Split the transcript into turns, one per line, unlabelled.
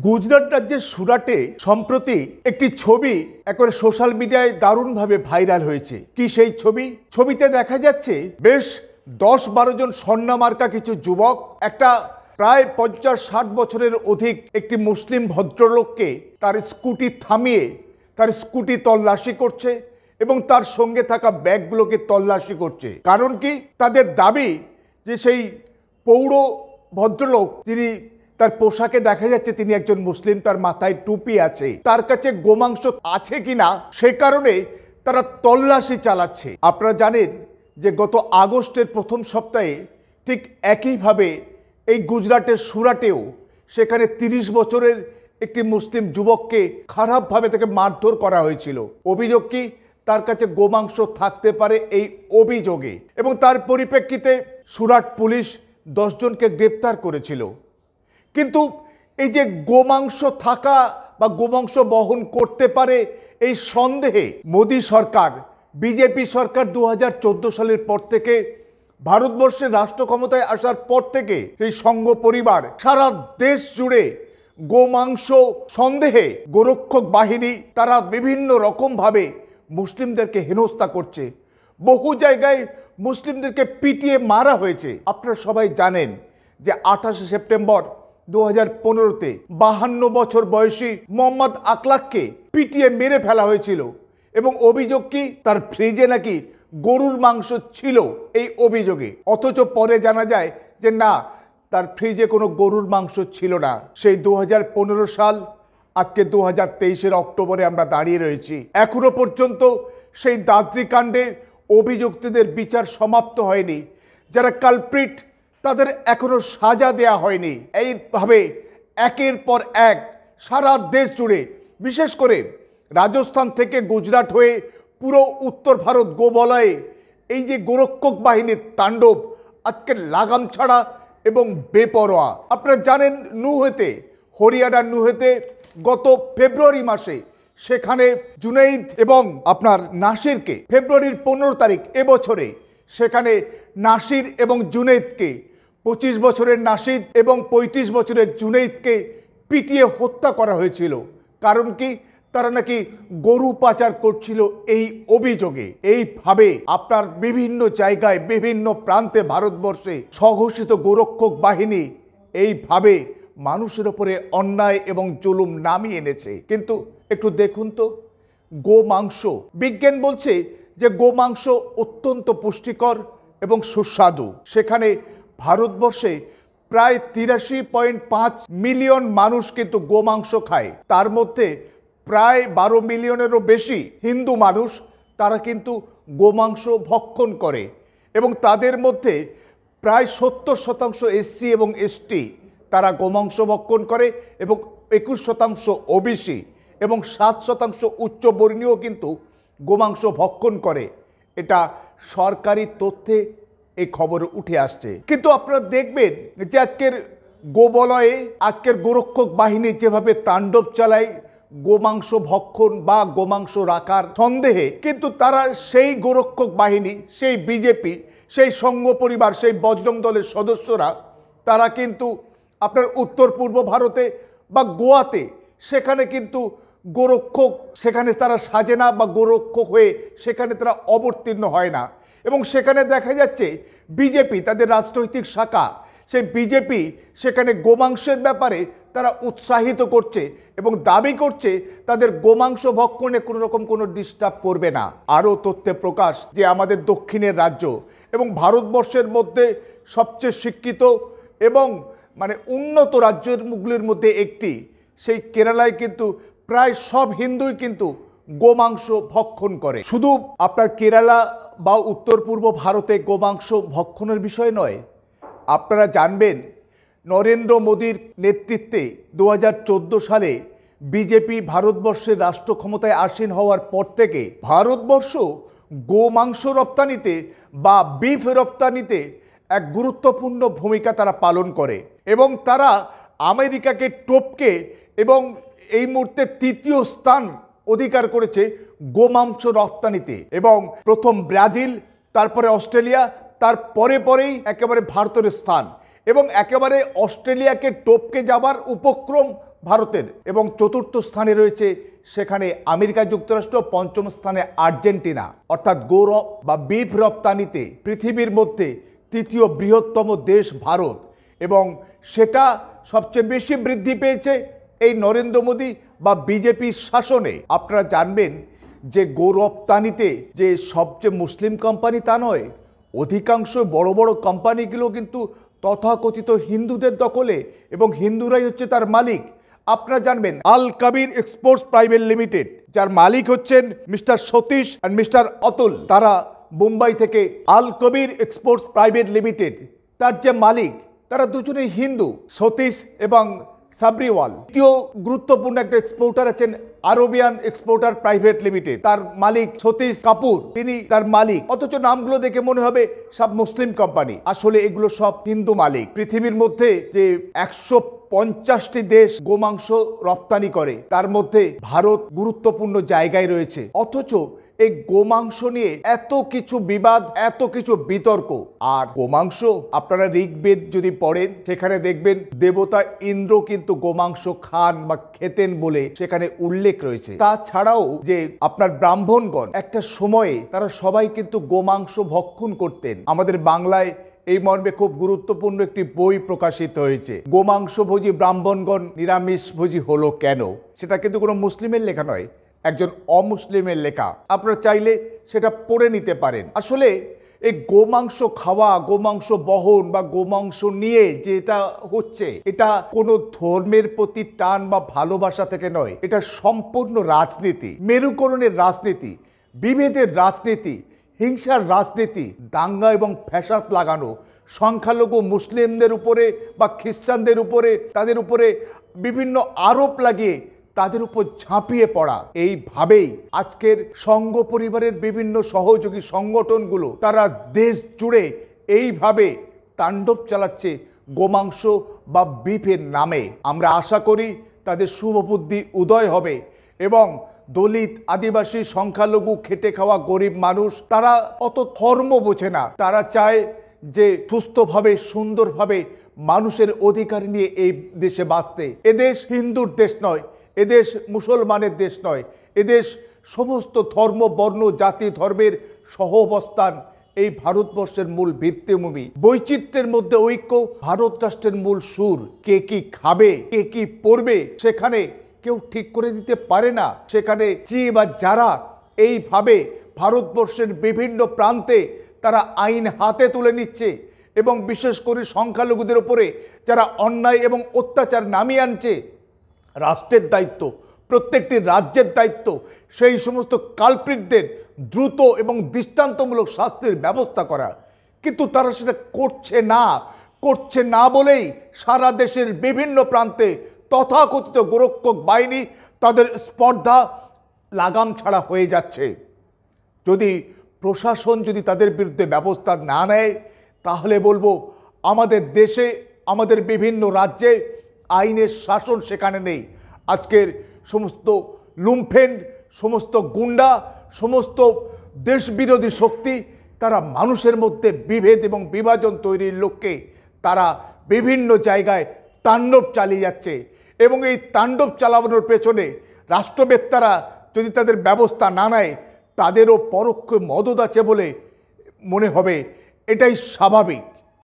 গুজরাট রাজ্যের সুরাটে সম্প্রতি একটি ছবি একেবারে সোশ্যাল মিডিয়ায় দারুণভাবে ভাইরাল হয়েছে। কি সেই ছবি? ছবিতে দেখা যাচ্ছে বেশ 10-12 জন স্বর্ণমার্কা কিছু যুবক একটা প্রায় 50-60 বছরের অধিক একটি মুসলিম ভদ্রলোককে তার স্কুটি থামিয়ে তার স্কুটি তল্লাশি করছে এবং তার সঙ্গে থাকা ব্যাগগুলোকে তল্লাশি করছে। কারণ কি? তাদের দাবি যে সেই পৌর ভদ্রলোক, যিনি তার পোশাকে দেখা যাচ্ছে তিনি একজন মুসলিম, তার মাথায় টুপি আছে, তার কাছে গোমাংস আছে কিনা সে কারণে তারা তল্লাশি চালাচ্ছে। আপনারা জানেন যে গত আগস্টের প্রথম সপ্তাহে ঠিক একইভাবে এই গুজরাটের সুরাটেও সেখানে 30 বছরের একটি মুসলিম যুবককে খারাপভাবে তাকে মারধর করা হয়েছিল। অভিযোগ কি? তার কাছে গোমাংস থাকতে পারে এই অভিযোগে, এবং তার পরিপ্রেক্ষিতে সুরাট পুলিশ 10 জনকে গ্রেপ্তার করেছিল। কিন্তু এই যে গোমাংস থাকা বা গোমাংস বহন করতে পারে এই সন্দেহে মোদী সরকার, বিজেপি সরকার 2014 সালের পর থেকে, ভারতবর্ষের রাষ্ট্র ক্ষমতায় আসার পর থেকে সেই সংঘ পরিবার সারা দেশ জুড়ে গোমাংস সন্দেহে গোরক্ষক বাহিনী তারা বিভিন্ন রকমভাবে মুসলিমদেরকে হেনস্থা করছে। বহু জায়গায় মুসলিমদেরকে পিটিয়ে মারা হয়েছে। আপনারা সবাই জানেন যে 28 সেপ্টেম্বর 2015-তে 52 বছর বয়সী মোহাম্মদ আকলাককে পিটিয়ে মেরে ফেলা হয়েছিল, এবং অভিযোগ কি? তার ফ্রিজে নাকি গরুর মাংস ছিল এই অভিযোগে। অথচ পরে জানা যায় যে না, তার ফ্রিজে কোনো গরুর মাংস ছিল না। সেই 2015 সাল, আজকে 2023-এর অক্টোবরে আমরা দাঁড়িয়ে রয়েছি। এখনো পর্যন্ত সেই দাদ্রিকাণ্ডের অভিযুক্তদের বিচার সমাপ্ত হয়নি। যারা কালপ্রিট তাদের এখনো সাজা দেয়া হয়নি। এইভাবে একের পর এক সারা দেশ জুড়ে, বিশেষ করে রাজস্থান থেকে গুজরাট হয়ে পুরো উত্তর ভারত গোবলয়ে এই যে গোরক্ষক বাহিনীর তাণ্ডব আজকে লাগাম ছাড়া এবং বেপরোয়া। আপনারা জানেন নুহেতে, হরিয়ানার নুহেতে গত ফেব্রুয়ারি মাসে সেখানে জুনেইদ এবং আপনার নাসিরকে, ফেব্রুয়ারির 15 তারিখ এবছরে সেখানে নাসির এবং জুনেইদকে, 25 বছরের নাসির এবং 35 বছরের জুনেইদকে পিটিয়ে হত্যা করা হয়েছিল। কারণ কি? তারা নাকি গরু পাচার করছিল এই অভিযোগে। এইভাবে আপনার বিভিন্ন জায়গায়, বিভিন্ন প্রান্তে ভারতবর্ষে স্বঘোষিত গোরক্ষক বাহিনী এইভাবে মানুষের উপরে অন্যায় এবং জুলুম নামিয়ে এনেছে। কিন্তু একটু দেখুন তো, গোমাংস, বিজ্ঞান বলছে যে গোমাংস অত্যন্ত পুষ্টিকর এবং সুস্বাদু। সেখানে ভারতবর্ষে প্রায় 83.5 মিলিয়ন মানুষ কিন্তু গোমাংস খায়। তার মধ্যে প্রায় 12 মিলিয়নেরও বেশি হিন্দু মানুষ, তারা কিন্তু গোমাংস ভক্ষণ করে, এবং তাদের মধ্যে প্রায় 70% এসসি এবং এসটি তারা গোমাংস ভক্ষণ করে, এবং 21% ওবিসি এবং 7% উচ্চবর্ণীয় কিন্তু গোমাংস ভক্ষণ করে। এটা সরকারি তথ্যে এই খবর উঠে আসছে। কিন্তু আপনারা দেখবেন যে আজকের গোবলয়ে, আজকের গোরক্ষক বাহিনী যেভাবে তাণ্ডব চালায় গোমাংস ভক্ষণ বা গোমাংস রাখার সন্দেহে, কিন্তু তারা সেই গোরক্ষক বাহিনী, সেই বিজেপি, সেই সংঘ পরিবার, সেই বজরং দলের সদস্যরা তারা কিন্তু আপনার উত্তর পূর্ব ভারতে বা গোয়াতে সেখানে কিন্তু গোরক্ষক, সেখানে তারা সাজে না বা গোরক্ষক হয়ে সেখানে তারা অবতীর্ণ হয় না। এবং সেখানে দেখা যাচ্ছে বিজেপি, তাদের রাজনৈতিক শাখা, সেই বিজেপি সেখানে গোমাংসের ব্যাপারে তারা উৎসাহিত করছে এবং দাবি করছে তাদের গোমাংস ভক্ষণে কোনো রকম কোনো ডিস্টার্ব করবে না। আরও তথ্যে প্রকাশ যে আমাদের দক্ষিণের রাজ্য এবং ভারতবর্ষের মধ্যে সবচেয়ে শিক্ষিত এবং উন্নত রাজ্যগুলির মধ্যে একটি, সেই কেরালায় কিন্তু প্রায় সব হিন্দুই কিন্তু গোমাংস ভক্ষণ করে। শুধু আপনার কেরালা বা উত্তর পূর্ব ভারতে গোমাংস ভক্ষণের বিষয় নয়, আপনারা জানবেন নরেন্দ্র মোদীর নেতৃত্বে 2014 সালে বিজেপি ভারতবর্ষের রাষ্ট্র ক্ষমতায় আসীন হওয়ার পর থেকে ভারতবর্ষ গোমাংস রপ্তানিতে বা বিফ রপ্তানিতে এক গুরুত্বপূর্ণ ভূমিকা তারা পালন করে, এবং তারা আমেরিকাকে টপকে এবং এই মুহূর্তে 3য় স্থান অধিকার করেছে গোমাংস রপ্তানিতে। এবং প্রথম ব্রাজিল, তারপরে অস্ট্রেলিয়া, তার পরেই একেবারে ভারতের স্থান, এবং একেবারে অস্ট্রেলিয়াকে টপকে যাবার উপক্রম ভারতের, এবং চতুর্থ স্থানে রয়েছে সেখানে আমেরিকা যুক্তরাষ্ট্র, পঞ্চম স্থানে আর্জেন্টিনা। অর্থাৎ গৌরব বা বিফ রপ্তানিতে পৃথিবীর মধ্যে তৃতীয় বৃহত্তম দেশ ভারত, এবং সেটা সবচেয়ে বেশি বৃদ্ধি পেয়েছে এই নরেন্দ্র মোদী বা বিজেপির শাসনে। আপনারা জানবেন যে গৌরবতানিতে যে সবচেয়ে মুসলিম কোম্পানি তা নয়, অধিকাংশ বড় বড় কোম্পানিগুলো কিন্তু তথাকথিত হিন্দুদের দখলে, এবং হিন্দুরাই হচ্ছে তার মালিক। আপনারা জানবেন আল কাবির এক্সপোর্টস প্রাইভেট লিমিটেড, যার মালিক হচ্ছেন mister Satish and mister Atul, তারা মুম্বাই থেকে আল কবির এক্সপোর্টস প্রাইভেট লিমিটেড, তার যে মালিক তারা দুজনেই হিন্দু, সতীশ এবং সাবরিওয়াল। দ্বিতীয় গুরুত্বপূর্ণ একটা এক্সপোর্টার আছেন আরবিয়ান এক্সপোর্টার প্রাইভেট লিমিটেড, তার মালিক সতীশ কাপুর, তিনি তার মালিক। অথচ নামগুলো দেখে মনে হবে সব মুসলিম কোম্পানি, আসলে এগুলো সব হিন্দু মালিক। পৃথিবীর মধ্যে যে 150টি দেশ গোমাংস রপ্তানি করে, তার মধ্যে ভারত গুরুত্বপূর্ণ জায়গায় রয়েছে। অথচ এই গোমাংস নিয়ে এত কিছু বিবাদ, এত কিছু বিতর্ক। আর গোমাংস আপনারা ঋগ্বেদ যদি পড়েন, সেখানে দেখবেন দেবতা ইন্দ্র কিন্তু গোমাংস খান বা খেতেন বলে সেখানে উল্লেখ রয়েছে। তাছাড়াও যে আপনার ব্রাহ্মণগণ একটা সময়ে তারা সবাই কিন্তু গোমাংস ভক্ষণ করতেন। আমাদের বাংলায় এই মর্মে খুব গুরুত্বপূর্ণ একটি বই প্রকাশিত হয়েছে, গোমাংসভোজী ব্রাহ্মণগণ নিরামিষভোজী হলো কেন। সেটা কিন্তু কোনো মুসলিমের লেখা নয়, একজন অমুসলিমের লেখা। আপনারা চাইলে সেটা পড়ে নিতে পারেন। আসলে এই গোমাংস খাওয়া, গোমাংস বহন বা গোমাংস নিয়ে যেটা হচ্ছে, এটা কোনো ধর্মের প্রতি টান বা ভালোবাসা থেকে নয়, এটা সম্পূর্ণ রাজনীতি, মেরুকরণের রাজনীতি, বিভেদের রাজনীতি, হিংসার রাজনীতি, দাঙ্গা এবং ফ্যাসাদ লাগানো, সংখ্যালঘু মুসলিমদের উপরে বা খ্রিস্টানদের উপরে, তাদের উপরে বিভিন্ন আরোপ লাগিয়ে তাদের উপর ঝাঁপিয়ে পড়া। এইভাবেই আজকের সংঘ পরিবারের বিভিন্ন সহযোগী সংগঠনগুলো তারা দেশ জুড়ে এইভাবে তাণ্ডব চালাচ্ছে গোমাংস বা বিফের নামে। আমরা আশা করি তাদের শুভবুদ্ধি উদয় হবে, এবং দলিত, আদিবাসী, সংখ্যালঘু, খেটে খাওয়া গরিব মানুষ, তারা অত ধর্ম বোঝে না, তারা চায় যে সুস্থভাবে, সুন্দরভাবে মানুষের অধিকার নিয়ে এই দেশে বাঁচতে। এদেশ হিন্দুর দেশ নয়, এদেশ মুসলমানের দেশ নয়, এদেশ সমস্ত ধর্ম, বর্ণ, জাতি, ধর্মের সহাবস্থান এই ভারতবর্ষের মূল ভিত্তিভূমি। বৈচিত্র্যের মধ্যে ঐক্য ভারত রাষ্ট্রের মূল সুর। কে কি খাবে, কে কি পড়বে, সেখানে কেউ ঠিক করে দিতে পারে না। সেখানে বা যারা এইভাবে ভারতবর্ষের বিভিন্ন প্রান্তে তারা আইন হাতে তুলে নিচ্ছে, এবং বিশেষ করে সংখ্যালঘুদের উপরে যারা অন্যায় এবং অত্যাচার নামিয়ে আনছে, রাষ্ট্রের দায়িত্ব, প্রত্যেকটি রাজ্যের দায়িত্ব সেই সমস্ত কালপ্রিটদের দ্রুত এবং দৃষ্টান্তমূলক শাস্তির ব্যবস্থা করা। কিন্তু তারা সেটা করছে না বলেই সারা দেশের বিভিন্ন প্রান্তে তথাকথিত গোরক্ষক বাহিনী তাদের স্পর্ধা লাগাম ছাড়া হয়ে যাচ্ছে। যদি প্রশাসন যদি তাদের বিরুদ্ধে ব্যবস্থা না নেয়, তাহলে বলবো আমাদের দেশে, আমাদের বিভিন্ন রাজ্যে আইনের শাসন সেখানে নেই। আজকের সমস্ত লুম্ফেন, সমস্ত গুন্ডা, সমস্ত দেশবিরোধী শক্তি, তারা মানুষের মধ্যে বিভেদ এবং বিভাজন তৈরির লক্ষ্যে তারা বিভিন্ন জায়গায় তাণ্ডব চালিয়ে যাচ্ছে, এবং এই তাণ্ডব চালানোর পেছনে রাষ্ট্রবেত্তারা যদি তাদের ব্যবস্থা না নেয়, তাদেরও পরোক্ষ মদত আছে বলে মনে হবে। এটাই স্বাভাবিক।